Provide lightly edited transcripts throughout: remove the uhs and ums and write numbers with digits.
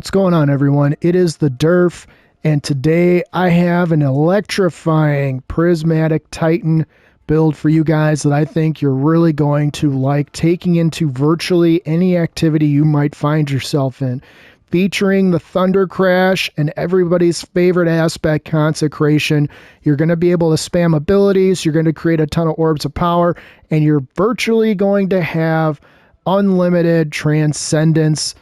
What's going on, everyone? It is the Derf, and today I have an electrifying Prismatic Titan build for you guys that I think you're really going to like, taking into virtually any activity you might find yourself in. Featuring the Thundercrash and everybody's favorite aspect, Consecration. You're going to be able to spam abilities, you're going to create a ton of orbs of power, and you're virtually going to have unlimited transcendence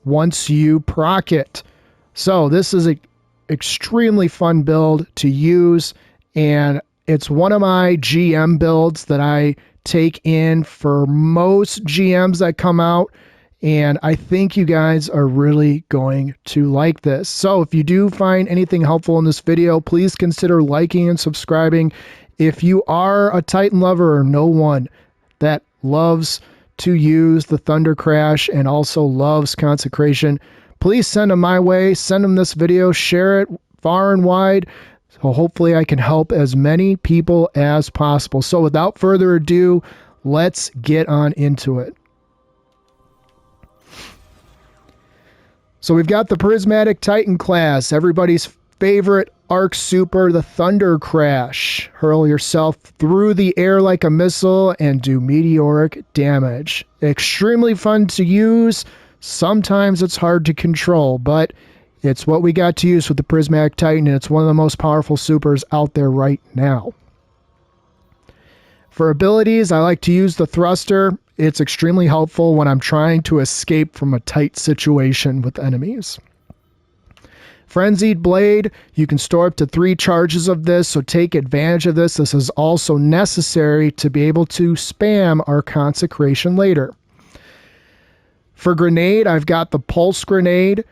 once you proc it. So this is an extremely fun build to use, and it's one of my GM builds that I take in for most GMs that come out, and I think you guys are really going to like this. So if you do find anything helpful in this video, please consider liking and subscribing. If you are a Titan lover or know one that loves to use the Thundercrash and also loves Consecration, please send them my way. Send them this video, share it far and wide, so hopefully I can help as many people as possible. So without further ado, let's get on into it. So we've got the Prismatic Titan class, everybody's favorite arc super, the Thundercrash. Hurl yourself through the air like a missile and do meteoric damage. Extremely fun to use. Sometimes it's hard to control, but it's what we got to use with the Prismatic Titan, and it's one of the most powerful supers out there right now. For abilities, I like to use the thruster. It's extremely helpful when I'm trying to escape from a tight situation with enemies. Frenzied Blade, you can store up to 3 charges of this, so take advantage of this. This is also necessary to be able to spam our Consecration later. For Grenade, I've got the Pulse Grenade.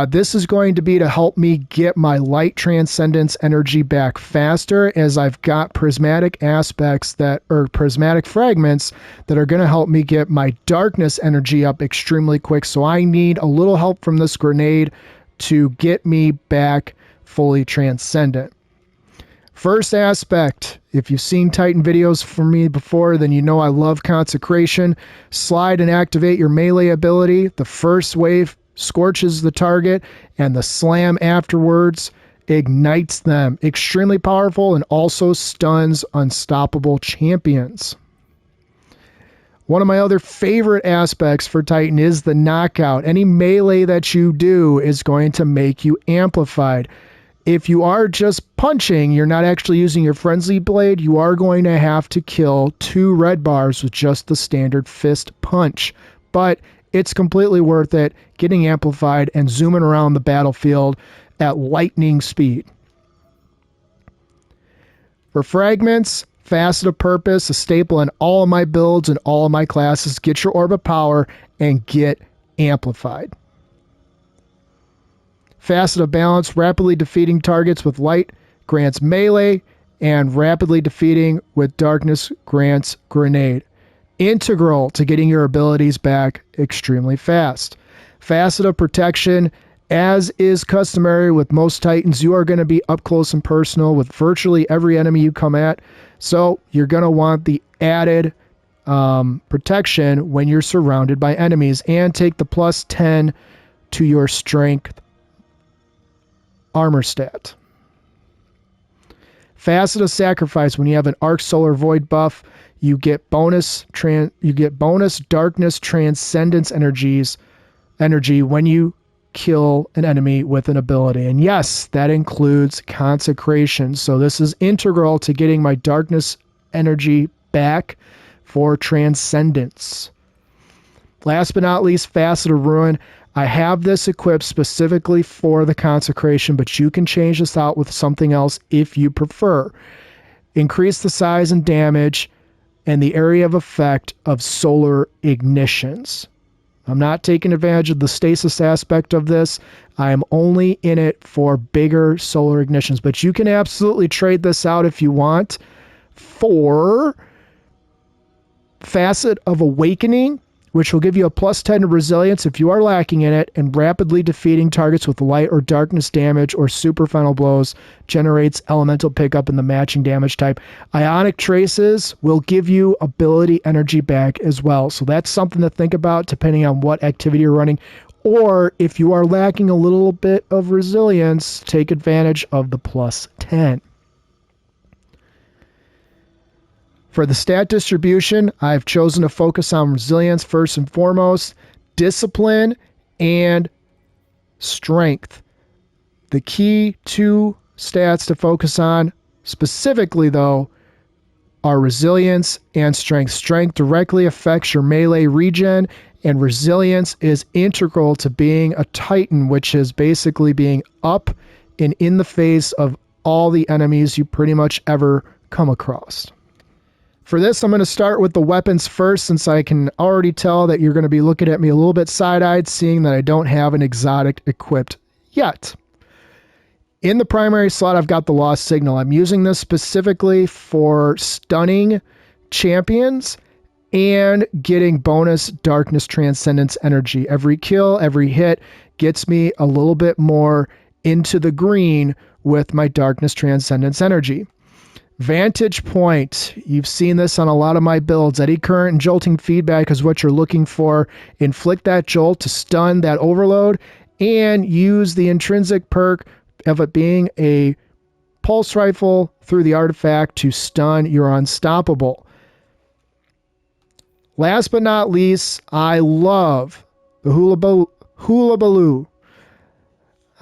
This is going to be to help me get my light transcendence energy back faster, as I've got prismatic aspects prismatic fragments that are going to help me get my darkness energy up extremely quick. So I need a little help from this grenade to get me back fully transcendent. First aspect, if you've seen Titan videos from me before, then you know I love Consecration. Slide and activate your melee ability. The first wave scorches the target, and the slam afterwards ignites them. Extremely powerful and also stuns unstoppable champions. One of my other favorite aspects for Titan is the knockout. Any melee that you do is going to make you amplified. If you are just punching, you're not actually using your Frenzy Blade, you are going to have to kill 2 red bars with just the standard fist punch. But it's completely worth it, getting amplified and zooming around the battlefield at lightning speed. For Fragments, Facet of Purpose, a staple in all of my builds and all of my classes. Get your Orb of Power and get amplified. Facet of Balance, rapidly defeating targets with light grants melee, and rapidly defeating with darkness grants grenade. Integral to getting your abilities back extremely fast. Facet of Protection, as is customary with most Titans, you are going to be up close and personal with virtually every enemy you come at. So you're going to want the added protection when you're surrounded by enemies, and take the +10 to your strength armor stat. Facet of Sacrifice, when you have an Arc Solar Void buff, you get bonus darkness transcendence energy when you kill an enemy with an ability. And yes, that includes Consecration. So this is integral to getting my darkness energy back for transcendence. Last but not least, Facet of Ruin. I have this equipped specifically for the Consecration, but you can change this out with something else if you prefer. Increase the size and damage and the area of effect of solar ignitions. I'm not taking advantage of the stasis aspect of this. I am only in it for bigger solar ignitions, but you can absolutely trade this out if you want for Facet of Awakening, which will give you a +10 to resilience if you are lacking in it, and rapidly defeating targets with light or darkness damage or super final blows generates elemental pickup in the matching damage type. Ionic Traces will give you ability energy back as well. So that's something to think about depending on what activity you're running. Or if you are lacking a little bit of resilience, take advantage of the plus 10. For the stat distribution, I've chosen to focus on resilience first and foremost, discipline, and strength. The key two stats to focus on specifically, though, are resilience and strength. Strength directly affects your melee regen, and resilience is integral to being a Titan, which is basically being up and in the face of all the enemies you pretty much ever come across. For this, I'm going to start with the weapons first, since I can already tell that you're going to be looking at me a little bit side-eyed, seeing that I don't have an exotic equipped yet. In the primary slot, I've got the Lost Signal. I'm using this specifically for stunning champions and getting bonus Darkness Transcendence energy. Every kill, every hit gets me a little bit more into the green with my Darkness Transcendence energy. Vantage Point. You've seen this on a lot of my builds. Eddy current and jolting feedback is what you're looking for. Inflict that jolt to stun that overload, and use the intrinsic perk of it being a pulse rifle through the artifact to stun your unstoppable. Last but not least, I love the Hula Baloo.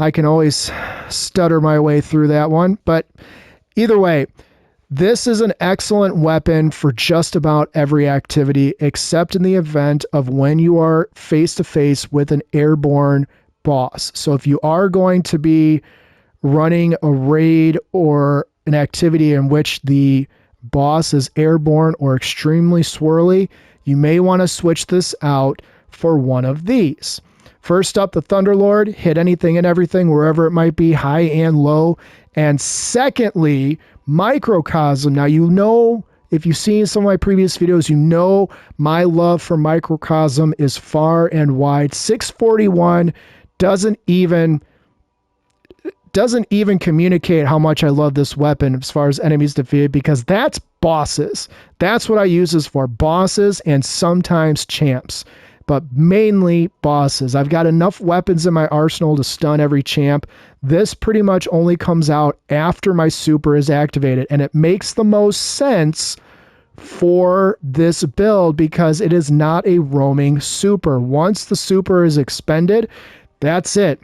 I can always stutter my way through that one, but either way, this is an excellent weapon for just about every activity, except in the event of when you are face to face with an airborne boss. So if you are going to be running a raid or an activity in which the boss is airborne or extremely swirly, you may want to switch this out for one of these. First up, the Thunderlord. Hit anything and everything, wherever it might be, high and low. And secondly, Microcosm. Now, you know, if you've seen some of my previous videos, you know my love for Microcosm is far and wide. 641 doesn't even communicate how much I love this weapon as far as enemies defeated, because that's bosses. That's what I use this for, bosses and sometimes champs, but mainly bosses. I've got enough weapons in my arsenal to stun every champ. This pretty much only comes out after my super is activated, and it makes the most sense for this build because it is not a roaming super. Once the super is expended, that's it.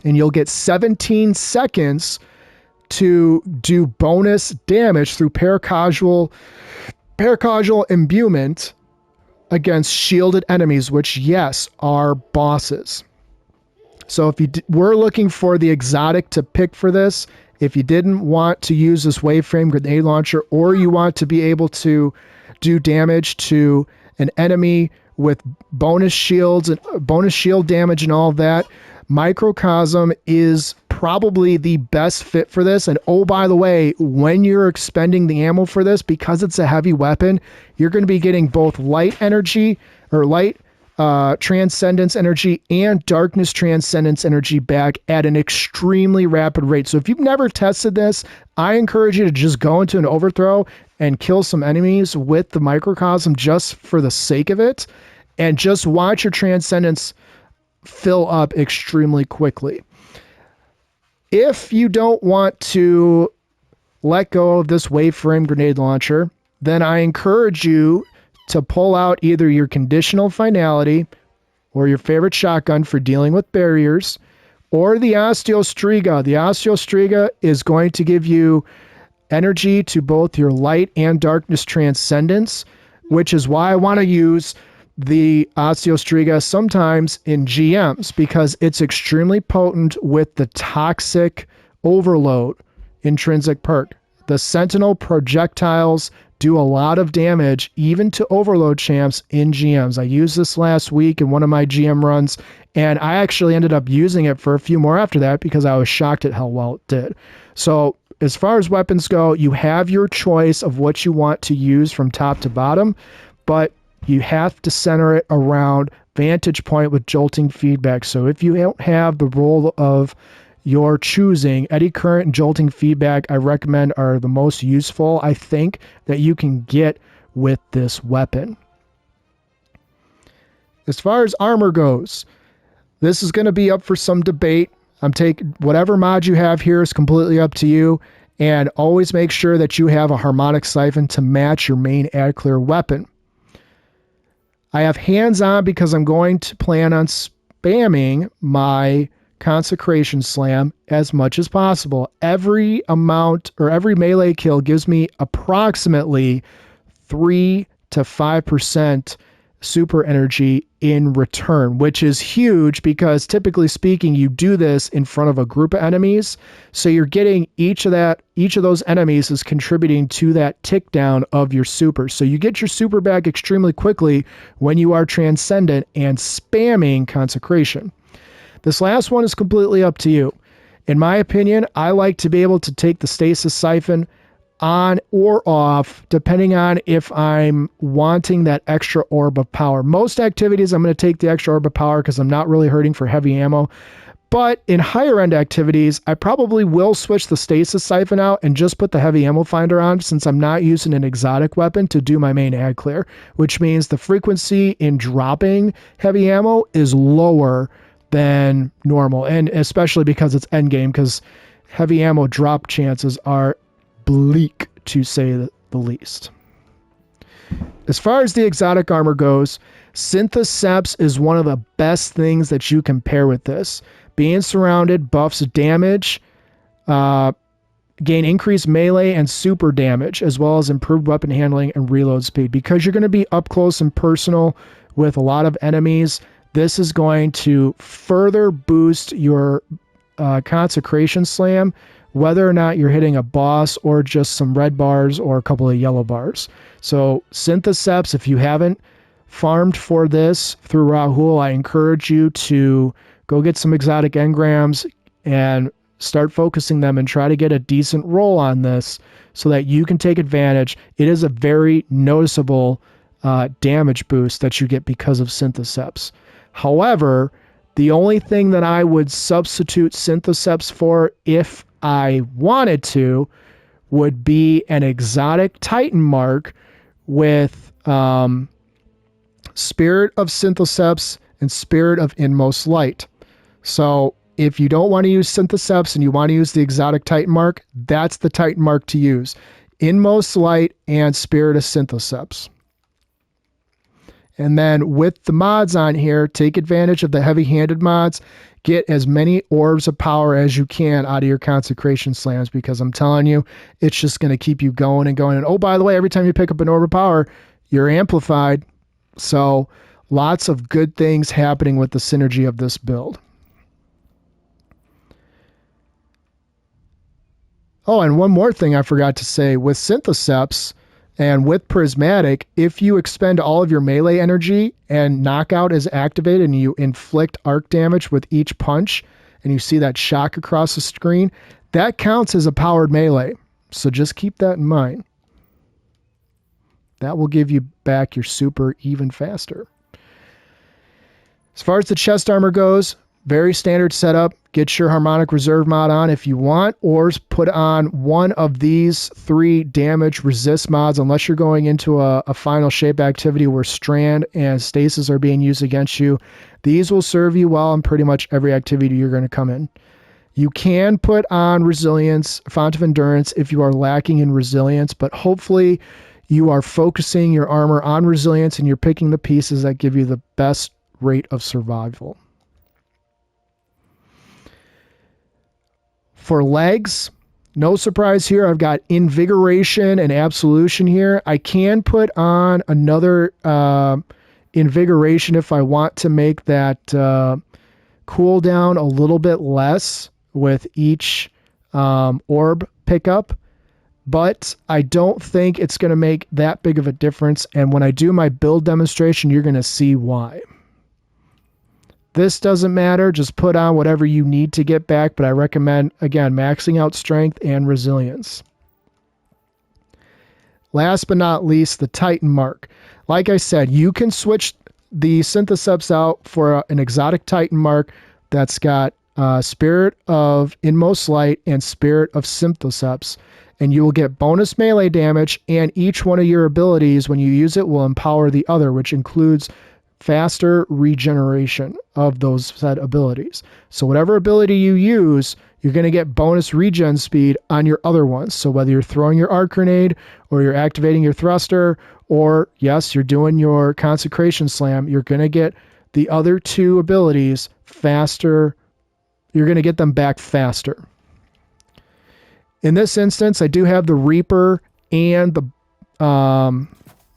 And you'll get 17 seconds to do bonus damage through paracasual imbuement against shielded enemies, which, yes, are bosses. So if you were looking for the exotic to pick for this, if you didn't want to use this waveframe grenade launcher, or you want to be able to do damage to an enemy with bonus shields and bonus shield damage and all of that, Microcosm is probably the best fit for this. And oh, by the way, when you're expending the ammo for this, because it's a heavy weapon, you're going to be getting both light energy or light transcendence energy and darkness transcendence energy back at an extremely rapid rate. So if you've never tested this, I encourage you to just go into an overthrow and kill some enemies with the Microcosm just for the sake of it, and just watch your transcendence fill up extremely quickly. If you don't want to let go of this waveframe grenade launcher, then I encourage you to pull out either your conditional finality or your favorite shotgun for dealing with barriers, or the Osteostriga. The Osteostriga is going to give you energy to both your light and darkness transcendence, which is why I want to use the Osteostriga sometimes in GMs, because it's extremely potent with the toxic overload intrinsic perk. The Sentinel projectiles do a lot of damage even to overload champs in GMs. I used this last week in one of my GM runs, and I actually ended up using it for a few more after that because I was shocked at how well it did. So as far as weapons go, you have your choice of what you want to use from top to bottom, but you have to center it around Vantage Point with jolting feedback. So if you don't have the role of your choosing, eddy current and jolting feedback, I recommend, are the most useful, I think, that you can get with this weapon. As far as armor goes, This is going to be up for some debate. I'm taking whatever mod you have here is completely up to you. And always make sure that you have a harmonic siphon to match your main ad clear weapon. I have hands-on because I'm going to plan on spamming my Consecration Slam as much as possible. Every amount or every melee kill gives me approximately 3 to 5% super energy in return, which is huge because typically speaking, you do this in front of a group of enemies. So you're getting each of those enemies is contributing to that tick down of your super. So you get your super back extremely quickly when you are transcendent and spamming Consecration. This last one is completely up to you. In my opinion, I like to be able to take the Stasis Siphon on or off, depending on if I'm wanting that extra orb of power. Most activities, I'm going to take the extra orb of power because I'm not really hurting for heavy ammo. But in higher end activities, I probably will switch the Stasis Siphon out and just put the heavy ammo finder on since I'm not using an exotic weapon to do my main ad clear, which means the frequency in dropping heavy ammo is lower than normal. And especially because it's endgame, because heavy ammo drop chances are bleak, to say the least. As far as the exotic armor goes, Synopsis is one of the best things that you can pair with this. Being surrounded buffs damage, gain increased melee and super damage, as well as improved weapon handling and reload speed. Because you're going to be up close and personal with a lot of enemies, this is going to further boost your Consecration Slam, whether or not you're hitting a boss or just some red bars or a couple of yellow bars. So Synopsis, if you haven't farmed for this through Rahul, I encourage you to go get some exotic engrams and start focusing them and try to get a decent roll on this so that you can take advantage. It is a very noticeable damage boost that you get because of Synopsis. However, the only thing that I would substitute Synopsis for if I wanted to would be an exotic Titan mark with Spirit of Synopsis and Spirit of Inmost Light. So if you don't want to use Synopsis and you want to use the exotic Titan mark, that's the Titan mark to use. Inmost Light and Spirit of Synopsis. And then with the mods on here, take advantage of the heavy-handed mods. Get as many orbs of power as you can out of your Consecration Slams, because I'm telling you, it's just going to keep you going and going. And oh, by the way, every time you pick up an orb of power, you're amplified. So lots of good things happening with the synergy of this build. Oh, and one more thing I forgot to say. With Synopsis and with Prismatic, if you expend all of your melee energy and knockout is activated and you inflict arc damage with each punch, and you see that shock across the screen, that counts as a powered melee. So just keep that in mind. That will give you back your super even faster. As far as the chest armor goes, very standard setup. Get your Harmonic Reserve mod on if you want, or put on one of these 3 damage resist mods, unless you're going into a final shape activity where Strand and Stasis are being used against you. These will serve you well in pretty much every activity you're going to come in. You can put on Resilience, Font of Endurance if you are lacking in Resilience, but hopefully you are focusing your armor on Resilience and you're picking the pieces that give you the best rate of survival. For legs, no surprise here. I've got Invigoration and Absolution here. I can put on another Invigoration if I want to make that cooldown a little bit less with each orb pickup. But I don't think it's going to make that big of a difference. And when I do my build demonstration, you're going to see why. This doesn't matter. Just put on whatever you need to get back. But I recommend, again, maxing out strength and resilience. Last but not least, the Titan mark. Like I said, you can switch the Synopsis out for an exotic Titan mark that's got Spirit of Inmost Light and Spirit of Synopsis. And you will get bonus melee damage, and each one of your abilities, when you use it, will empower the other, which includes faster regeneration of those said abilities. So whatever ability you use, you're going to get bonus regen speed on your other ones. So whether you're throwing your arc grenade or you're activating your thruster, or yes, you're doing your consecration slam, you're going to get the other two abilities faster. You're going to get them back faster. In this instance, I do have the Reaper and the, I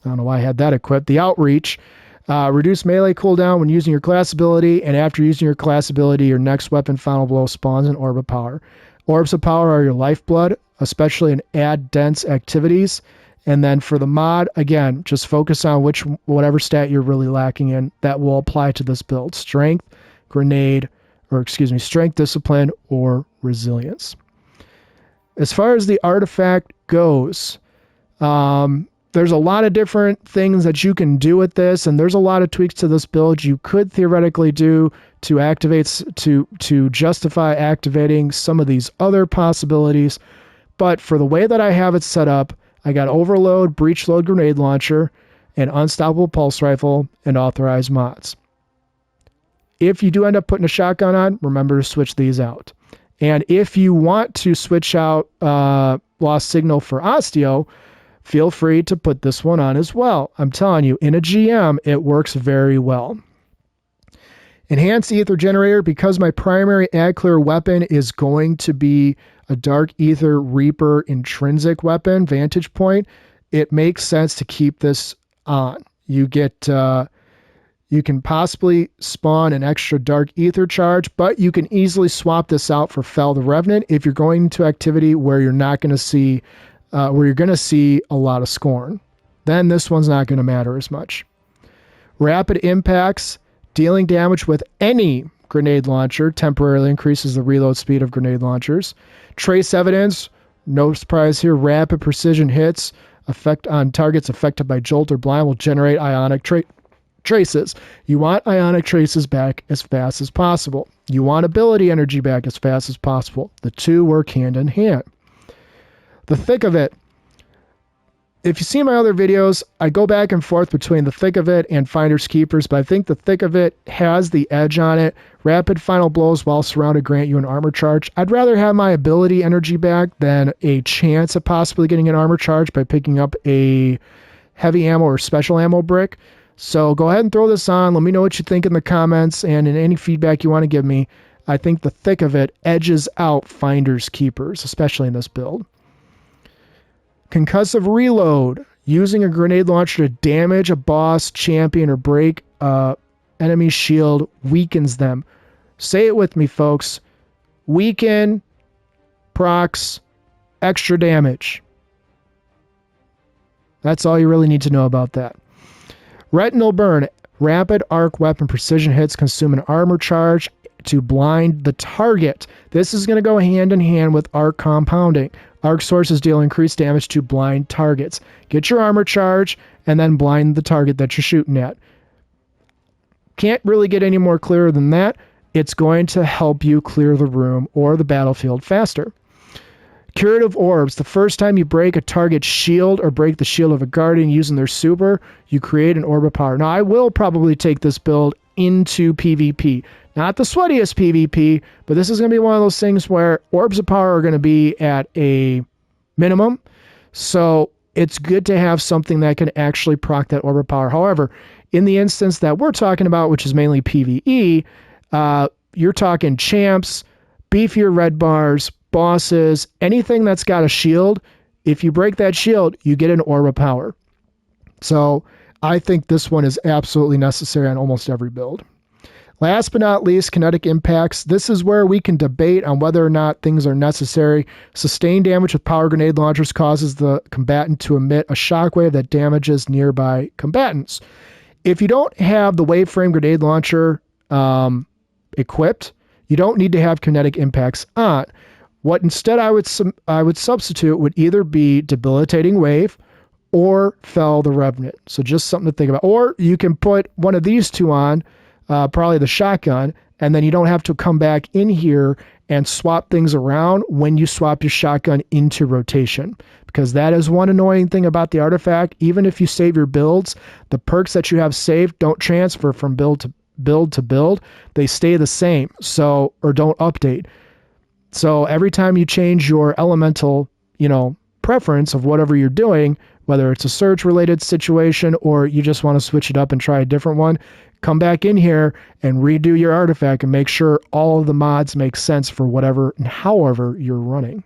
don't know why I had that equipped, the Outreach. Reduce melee cooldown when using your class ability, and after using your class ability, your next weapon final blow spawns an Orb of Power. Orbs of Power are your lifeblood, especially in add dense activities. And then for the mod, again, just focus on whatever stat you're really lacking in that will apply to this build. Strength, strength, discipline, or resilience. As far as the artifact goes, there's a lot of different things that you can do with this, and there's a lot of tweaks to this build you could theoretically do to justify activating some of these other possibilities. But for the way that I have it set up, I got Overload, Breach Load Grenade Launcher, and Unstoppable Pulse Rifle, and authorized mods. If you do end up putting a shotgun on, remember to switch these out. And if you want to switch out Lost Signal for Osteo, feel free to put this one on as well. I'm telling you, in a GM, it works very well. Enhanced Ether Generator, because my primary ad clear weapon is going to be a Dark Ether Reaper intrinsic weapon, Vantage Point, it makes sense to keep this on. You get, you can possibly spawn an extra Dark Ether charge, but you can easily swap this out for Fell the Revenant if you're going to activity where you're not going to see where you're going to see a lot of scorn. Then this one's not going to matter as much. Rapid impacts, dealing damage with any grenade launcher temporarily increases the reload speed of grenade launchers. Trace evidence, no surprise here, rapid precision hits, effect on targets affected by jolt or blind will generate ionic traces. You want ionic traces back as fast as possible. You want ability energy back as fast as possible. The two work hand in hand. The thick of it. If you see my other videos, I go back and forth between the thick of it and Finders Keepers, but I think the thick of it has the edge on it. Rapid final blows while surrounded grant you an armor charge. I'd rather have my ability energy back than a chance of possibly getting an armor charge by picking up a heavy ammo or special ammo brick. So go ahead and throw this on. Let me know what you think in the comments and in any feedback you want to give me. I think the thick of it edges out Finders Keepers, especially in this build. Concussive reload. Using a grenade launcher to damage a boss, champion, or break enemy shield weakens them. Say it with me, folks. Weaken, procs, extra damage. That's all you really need to know about that. Retinal burn. Rapid arc weapon precision hits consume an armor charge to blind the target. This is going to go hand in hand with arc compounding. Arc sources deal increased damage to blind targets. Get your armor charge and then blind the target that you're shooting at. Can't really get any more clearer than that. It's going to help you clear the room or the battlefield faster. Curative orbs. The first time you break a target's shield or break the shield of a guardian using their super, you create an orb of power. Now, I will probably take this build into PvP. Not the sweatiest PvP, but this is going to be one of those things where orbs of power are going to be at a minimum. So it's good to have something that can actually proc that orb of power. However, in the instance that we're talking about, which is mainly PvE, you're talking champs, beefier red bars, bosses, anything that's got a shield. If you break that shield, you get an orb of power. So I think this one is absolutely necessary on almost every build. Last but not least, kinetic impacts. This is where we can debate on whether or not things are necessary. Sustained damage with power grenade launchers causes the combatant to emit a shockwave that damages nearby combatants. If you don't have the waveframe grenade launcher equipped, you don't need to have kinetic impacts on. What instead I would substitute would either be debilitating wave or Fell the Revenant. So just something to think about. Or you can put one of these two on, probably the shotgun, and then you don't have to come back in here and swap things around when you swap your shotgun into rotation. Because that is one annoying thing about the artifact. Even if you save your builds, the perks that you have saved don't transfer from build to build. They stay the same, so, or don't update. So every time you change your elemental, preference of whatever you're doing, whether it's a search related situation or you just want to switch it up and try a different one, come back in here and redo your artifact and make sure all of the mods make sense for whatever and however you're running.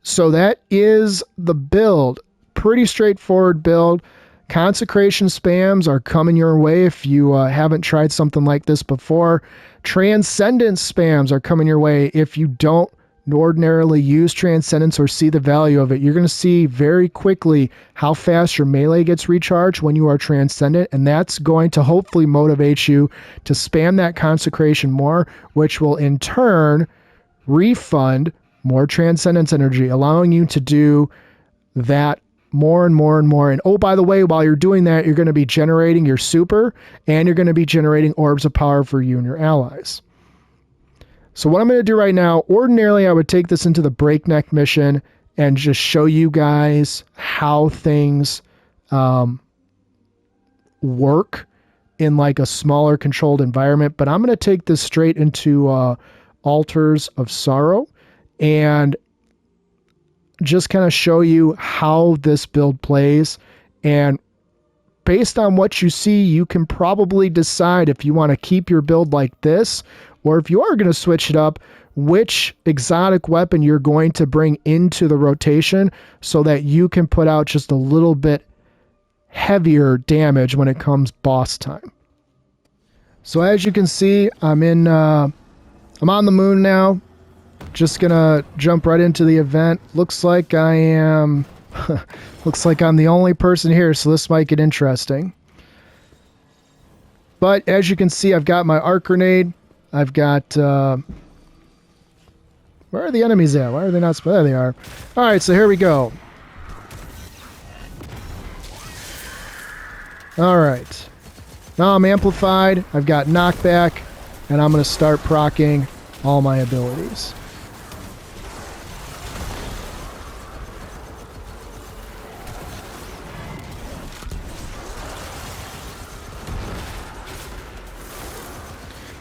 So that is the build. Pretty straightforward build. Consecration spams are coming your way if you haven't tried something like this before. Transcendence spams are coming your way if you don't ordinarily use Transcendence or see the value of it. You're going to see very quickly how fast your melee gets recharged when you are Transcendent, and that's going to hopefully motivate you to spam that Consecration more, which will in turn refund more Transcendence energy, allowing you to do that more and more and more. And oh, by the way, while you're doing that, you're going to be generating your super, and you're going to be generating orbs of power for you and your allies. So what I'm going to do right now, ordinarily I would take this into the breakneck mission and just show you guys how things work in like a smaller controlled environment. But I'm going to take this straight into Altars of Sorrow and just kind of show you how this build plays. And based on what you see, you can probably decide if you want to keep your build like this, or if you are going to switch it up, which exotic weapon you're going to bring into the rotation so that you can put out just a little bit heavier damage when it comes boss time. So as you can see, I'm on the moon now. Just gonna jump right into the event. Looks like I am looks like I'm the only person here, so this might get interesting. But as you can see, I've got my arc grenade. I've got where are the enemies at? Why are they not? There they are. All right, so here we go. All right, now I'm amplified. I've got knockback, and I'm going to start proccing all my abilities.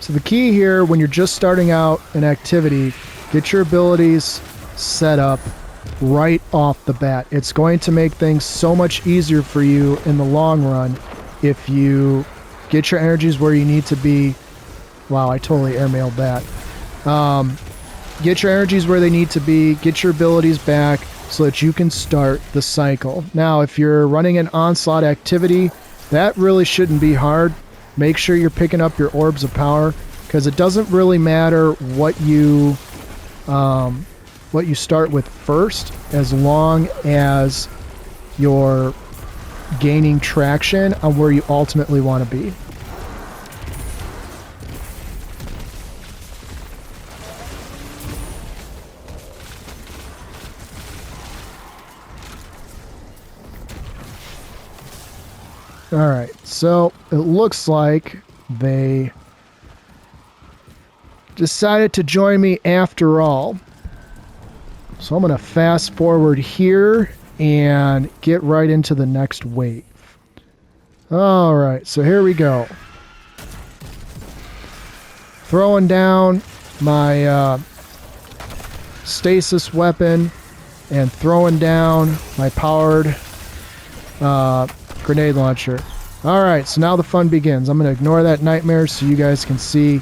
So the key here, when you're just starting out an activity, get your abilities set up right off the bat. It's going to make things so much easier for you in the long run if you get your energies where you need to be. Wow, I totally airmailed that. Get your energies where they need to be, get your abilities back so that you can start the cycle. Now, if you're running an onslaught activity, that really shouldn't be hard. Make sure you're picking up your orbs of power, because it doesn't really matter what you start with first, as long as you're gaining traction on where you ultimately want to be. All right, so it looks like they decided to join me after all. So I'm going to fast forward here and get right into the next wave. All right, so here we go. Throwing down my stasis weapon and throwing down my powered grenade launcher. Alright, so now the fun begins. I'm going to ignore that nightmare so you guys can see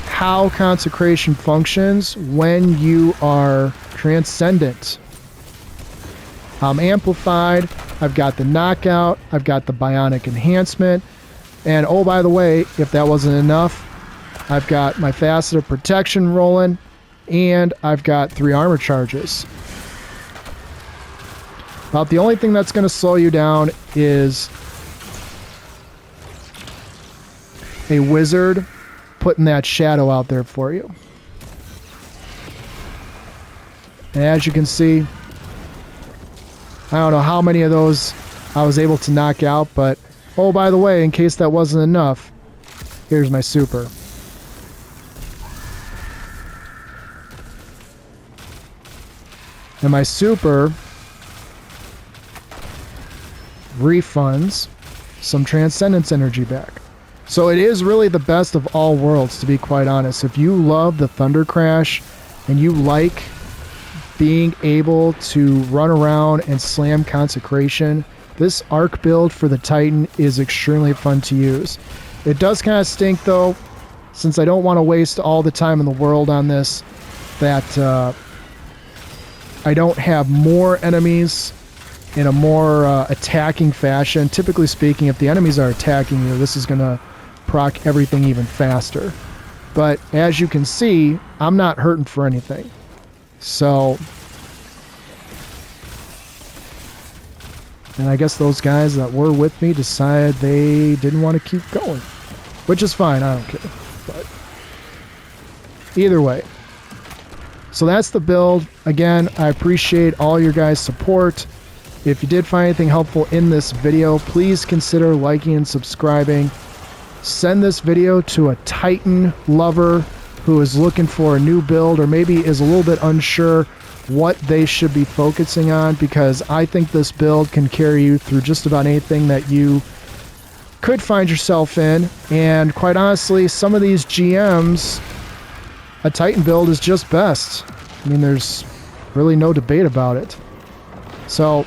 how Consecration functions when you are Transcendent. I'm amplified, I've got the knockout, I've got the bionic enhancement, and oh, by the way, if that wasn't enough, I've got my facet of protection rolling, and I've got 3 armor charges. About the only thing that's going to slow you down is a wizard putting that shadow out there for you. And as you can see, I don't know how many of those I was able to knock out, but oh, by the way, in case that wasn't enough, Here's my super. And my super refunds some Transcendence energy back. So it is really the best of all worlds, to be quite honest. If you love the Thundercrash and you like being able to run around and slam Consecration, this arc build for the Titan is extremely fun to use. It does kind of stink though, since I don't want to waste all the time in the world on this, that I don't have more enemies in a more attacking fashion. Typically speaking, if the enemies are attacking you, this is going to proc everything even faster. But as you can see, I'm not hurting for anything. So, and I guess those guys that were with me decided they didn't want to keep going, which is fine, I don't care. But either way, so that's the build. Again, I appreciate all your guys' support. If you did find anything helpful in this video, please consider liking and subscribing. Send this video to a Titan lover who is looking for a new build, or maybe is a little bit unsure what they should be focusing on, because I think this build can carry you through just about anything that you could find yourself in. And quite honestly, some of these GMs, a Titan build is just best. I mean, there's really no debate about it. So,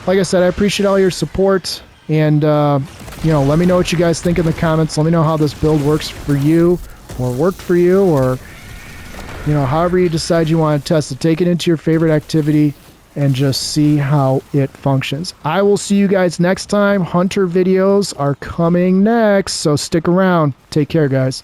like I said, I appreciate all your support, and you know, let me know what you guys think in the comments. Let me know how this build works for you, or worked for you, or you know, however you decide you want to test it. Take it into your favorite activity and just see how it functions. I will see you guys next time. Hunter videos are coming next, so stick around. Take care, guys.